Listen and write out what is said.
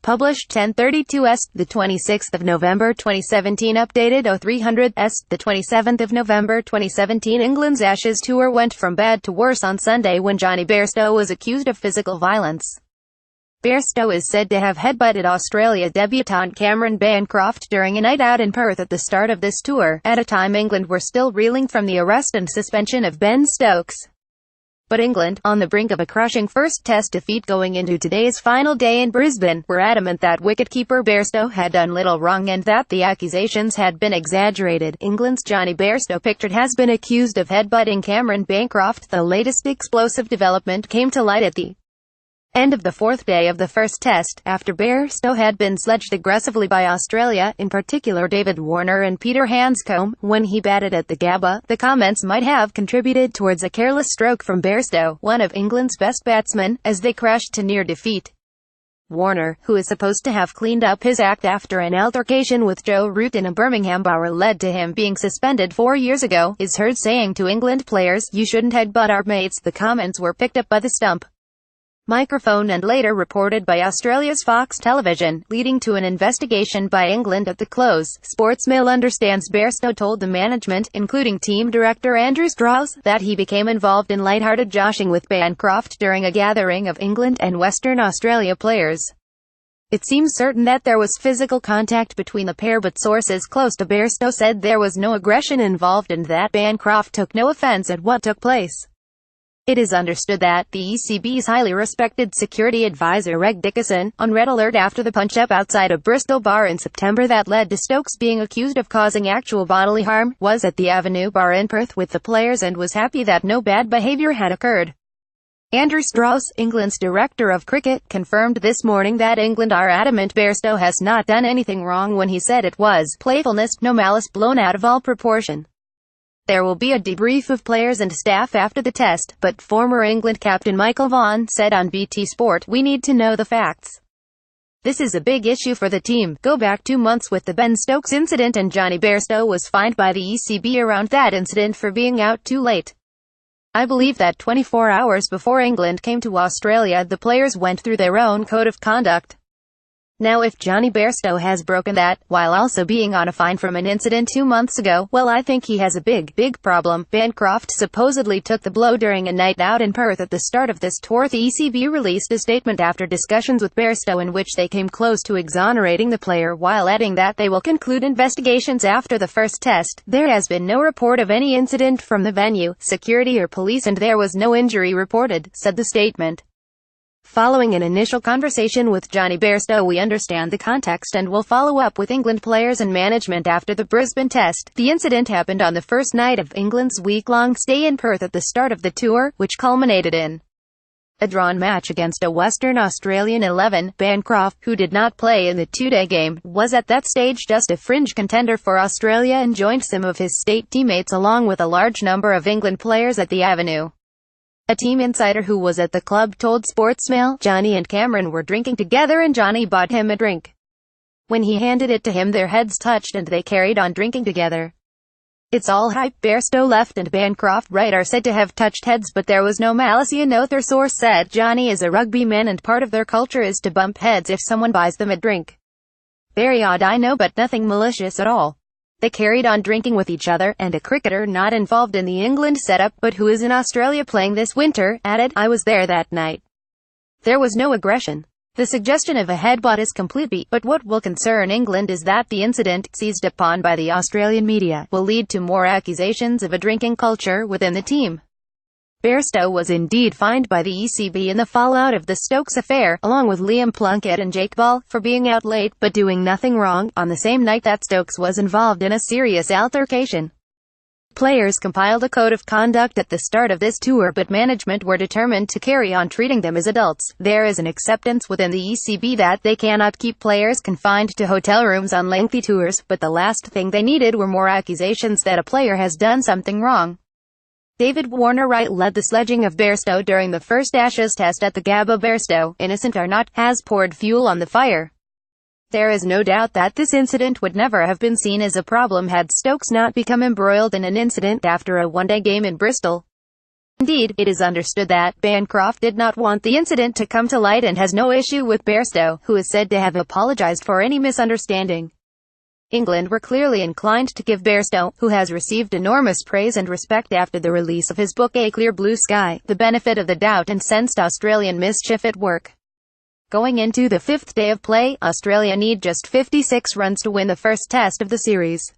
published 10:32 the 26th of November 2017, updated 0300 the 27th of November 2017. England's Ashes tour went from bad to worse on Sunday when Jonny Bairstow was accused of physical violence. Bairstow is said to have headbutted Australia debutant Cameron Bancroft during a night out in Perth at the start of this tour, at a time England were still reeling from the arrest and suspension of Ben Stokes. But England, on the brink of a crushing first test defeat going into today's final day in Brisbane, were adamant that wicketkeeper Bairstow had done little wrong and that the accusations had been exaggerated. England's Jonny Bairstow, pictured, has been accused of headbutting Cameron Bancroft. The latest explosive development came to light at the end of the fourth day of the first test, after Bairstow had been sledged aggressively by Australia, in particular David Warner and Peter Handscomb, when he batted at the Gabba. The comments might have contributed towards a careless stroke from Bairstow, one of England's best batsmen, as they crashed to near defeat. Warner, who is supposed to have cleaned up his act after an altercation with Joe Root in a Birmingham bar led to him being suspended 4 years ago, is heard saying to England players, "You shouldn't headbutt our mates." The comments were picked up by the Stump microphone and later reported by Australia's Fox Television, leading to an investigation by England at the close. Sportsmail understands Bairstow told the management, including team director Andrew Strauss, that he became involved in light-hearted joshing with Bancroft during a gathering of England and Western Australia players. It seems certain that there was physical contact between the pair, but sources close to Bairstow said there was no aggression involved and that Bancroft took no offence at what took place. It is understood that the ECB's highly respected security advisor Reg Dickinson, on red alert after the punch-up outside a Bristol bar in September that led to Stokes being accused of causing actual bodily harm, was at the Avenue bar in Perth with the players and was happy that no bad behaviour had occurred. Andrew Strauss, England's director of cricket, confirmed this morning that England are adamant Bairstow has not done anything wrong when he said it was playfulness, no malice blown out of all proportion. There will be a debrief of players and staff after the test, but former England captain Michael Vaughan said on BT Sport, "We need to know the facts. This is a big issue for the team. Go back 2 months with the Ben Stokes incident and Jonny Bairstow was fined by the ECB around that incident for being out too late. I believe that 24 hours before England came to Australia, the players went through their own code of conduct. Now if Jonny Bairstow has broken that, while also being on a fine from an incident 2 months ago, well, I think he has a big problem." Bancroft supposedly took the blow during a night out in Perth at the start of this tour. The ECB released a statement after discussions with Bairstow in which they came close to exonerating the player, while adding that they will conclude investigations after the first test. There has been no report of any incident from the venue, security or police, and there was no injury reported, said the statement. Following an initial conversation with Jonny Bairstow, we understand the context and will follow up with England players and management after the Brisbane test. The incident happened on the first night of England's week-long stay in Perth at the start of the tour, which culminated in a drawn match against a Western Australian 11. Bancroft, who did not play in the two-day game, was at that stage just a fringe contender for Australia and joined some of his state teammates along with a large number of England players at the Avenue. A team insider who was at the club told Sportsmail, "Jonny and Cameron were drinking together and Jonny bought him a drink. When he handed it to him, their heads touched and they carried on drinking together. It's all hype." Bairstow left and Bancroft right are said to have touched heads, but there was no malice. Another source said, "Jonny is a rugby man and part of their culture is to bump heads if someone buys them a drink. Very odd, I know, but nothing malicious at all. They carried on drinking with each other," and a cricketer not involved in the England setup, but who is in Australia playing this winter, added, "I was there that night. There was no aggression. The suggestion of a headbutt is completely, but what will concern England is that the incident, seized upon by the Australian media, will lead to more accusations of a drinking culture within the team." Bairstow was indeed fined by the ECB in the fallout of the Stokes affair, along with Liam Plunkett and Jake Ball, for being out late, but doing nothing wrong, on the same night that Stokes was involved in a serious altercation. Players compiled a code of conduct at the start of this tour, but management were determined to carry on treating them as adults. There is an acceptance within the ECB that they cannot keep players confined to hotel rooms on lengthy tours, but the last thing they needed were more accusations that a player has done something wrong. David Warner Wright led the sledging of Bairstow during the first Ashes test at the Gabba. Bairstow, innocent or not, has poured fuel on the fire. There is no doubt that this incident would never have been seen as a problem had Stokes not become embroiled in an incident after a one-day game in Bristol. Indeed, it is understood that Bancroft did not want the incident to come to light and has no issue with Bairstow, who is said to have apologized for any misunderstanding. England were clearly inclined to give Bairstow, who has received enormous praise and respect after the release of his book A Clear Blue Sky, the benefit of the doubt and sensed Australian mischief at work. Going into the fifth day of play, Australia need just 56 runs to win the first test of the series.